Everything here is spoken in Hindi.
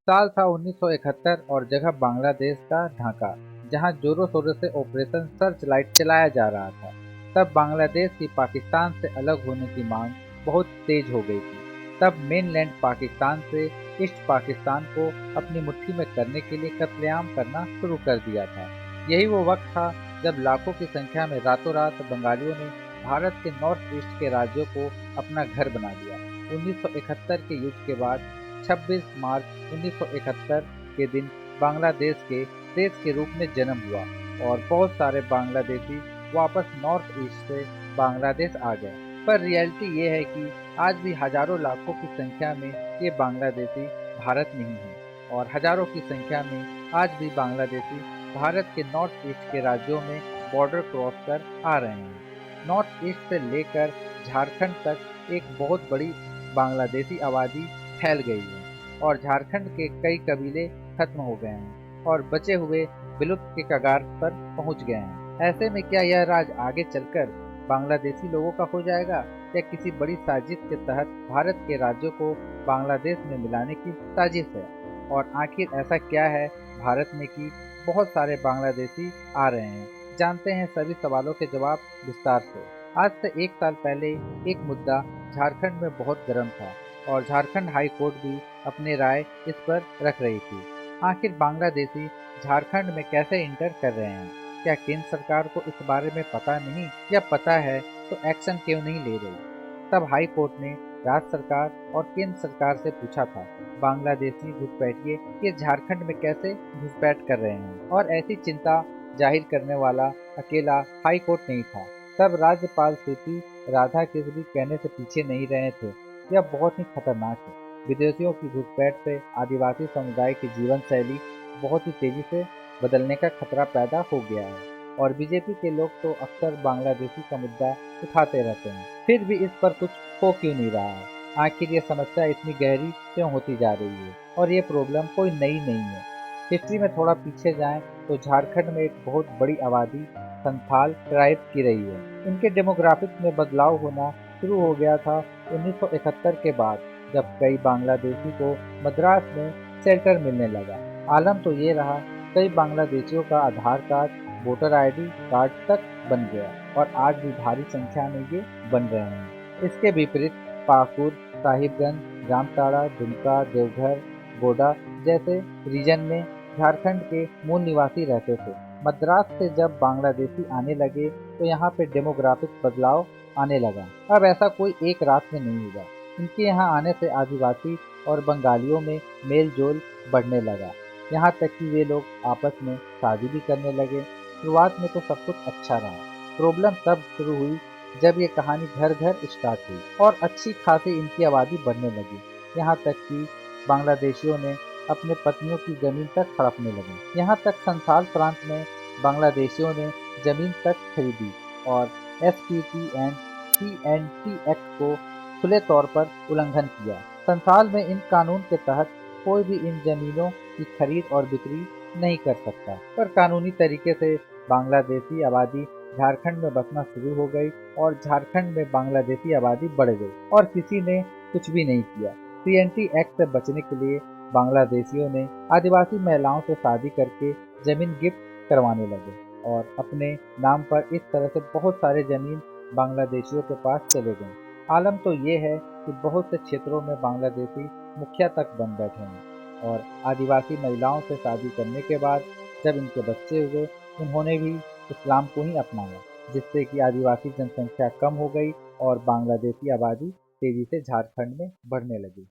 साल था 1971 और जगह बांग्लादेश का ढाका, जहां जोरों शोरों से ऑपरेशन सर्च लाइट चलाया जा रहा था। तब बांग्लादेश की पाकिस्तान से अलग होने की मांग बहुत तेज हो गई थी। तब मेनलैंड पाकिस्तान से ईस्ट पाकिस्तान को अपनी मुट्ठी में करने के लिए कत्लेआम करना शुरू कर दिया था। यही वो वक्त था जब लाखों की संख्या में रातों रात बंगालियों ने भारत के नॉर्थ ईस्ट के राज्यों को अपना घर बना लिया। 1971 के युद्ध के बाद 26 मार्च 1971 के दिन बांग्लादेश के देश के रूप में जन्म हुआ और बहुत सारे बांग्लादेशी वापस नॉर्थ ईस्ट से बांग्लादेश आ गए। पर रियलिटी ये है कि आज भी हजारों लाखों की संख्या में ये बांग्लादेशी भारत में ही हैं और हजारों की संख्या में आज भी बांग्लादेशी भारत के नॉर्थ ईस्ट के राज्यों में बॉर्डर क्रॉस कर आ रहे हैं। नॉर्थ ईस्ट से लेकर झारखंड तक एक बहुत बड़ी बांग्लादेशी आबादी फैल गई है और झारखंड के कई कबीले खत्म हो गए हैं और बचे हुए विलुप्त के कगार पर पहुंच गए हैं। ऐसे में क्या यह राज आगे चलकर बांग्लादेशी लोगों का हो जाएगा या किसी बड़ी साजिश के तहत भारत के राज्यों को बांग्लादेश में मिलाने की साजिश है? और आखिर ऐसा क्या है भारत में कि बहुत सारे बांग्लादेशी आ रहे हैं? जानते हैं सभी सवालों के जवाब विस्तार से। आज से एक साल पहले एक मुद्दा झारखंड में बहुत गर्म था और झारखंड हाई कोर्ट भी अपनी राय इस पर रख रही थी। आखिर बांग्लादेशी झारखंड में कैसे इंटर कर रहे हैं? क्या केंद्र सरकार को इस बारे में पता नहीं, या पता है तो एक्शन क्यों नहीं ले रही? तब हाई कोर्ट ने राज्य सरकार और केंद्र सरकार से पूछा था, बांग्लादेशी घुसपैठिए ये झारखंड में कैसे घुसपैठ कर रहे हैं? और ऐसी चिंता जाहिर करने वाला अकेला हाई कोर्ट नहीं था। तब राज्यपाल सीपी राधाकृष्ण भी कहने से पीछे नहीं रहे थे, यह बहुत ही खतरनाक है। विदेशियों की घुसपैठ से आदिवासी समुदाय की जीवन शैली बहुत ही तेजी से बदलने का खतरा पैदा हो गया है और बीजेपी के लोग तो अक्सर बांग्लादेशी का मुद्दा उठाते रहते हैं, फिर भी इस पर कुछ हो क्यों नहीं रहा है? आखिर ये समस्या इतनी गहरी क्यों होती जा रही है? और ये प्रॉब्लम कोई नई नहीं है। हिस्ट्री में थोड़ा पीछे जाएं तो झारखंड में एक बहुत बड़ी आबादी संथाल ट्राइब की रही है। इनके डेमोग्राफिक्स में बदलाव होना शुरू हो गया था 1971 के बाद, जब कई बांग्लादेशी को मद्रास में शेल्टर मिलने लगा। आलम तो ये रहा, कई बांग्लादेशियों का आधार कार्ड, वोटर आईडी कार्ड तक बन गया और आज भी भारी संख्या में ये बन रहे हैं। इसके विपरीत पाकुर, साहिबगंज, जामताड़ा, दुमका, देवघर, गोडा जैसे रीजन में झारखंड के मूल निवासी रहते थे। मद्रास से जब बांग्लादेशी आने लगे तो यहाँ पे डेमोग्राफिक बदलाव आने लगा। अब ऐसा कोई एक रात में नहीं हुआ। इनके यहाँ आने से आदिवासी और बंगालियों में मेल जोल बढ़ने लगा, यहाँ तक कि वे लोग आपस में शादी भी करने लगे। शुरुआत में तो सब कुछ अच्छा रहा। प्रॉब्लम तब शुरू हुई जब ये कहानी घर घर स्टार्ट हुई और अच्छी खासी इनकी आबादी बढ़ने लगी, यहाँ तक कि बांग्लादेशियों ने अपने पत्नियों की जमीन तक हड़पने लगे। यहाँ तक संथाल प्रांत में बांग्लादेशियों ने जमीन तक खरीदी और एसपीटी एंड टीएनटी एक्ट को खुले तौर पर उल्लंघन किया। संथाल में इन कानून के तहत कोई भी इन जमीनों की खरीद और बिक्री नहीं कर सकता, पर कानूनी तरीके से बांग्लादेशी आबादी झारखंड में बसना शुरू हो गई और झारखंड में बांग्लादेशी आबादी बढ़ गई और किसी ने कुछ भी नहीं किया। टीएनटी एक्ट से बचने के लिए बांग्लादेशियों ने आदिवासी महिलाओं से शादी करके जमीन गिफ्ट करवाने लगे और अपने नाम पर इस तरह से बहुत सारे जमीन बांग्लादेशियों के पास चले गए। आलम तो ये है कि बहुत से क्षेत्रों में बांग्लादेशी मुखिया तक बन बैठे हैं और आदिवासी महिलाओं से शादी करने के बाद जब इनके बच्चे हुए, उन्होंने भी इस्लाम को ही अपनाया, जिससे कि आदिवासी जनसंख्या कम हो गई और बांग्लादेशी आबादी तेजी से झारखंड में बढ़ने लगी।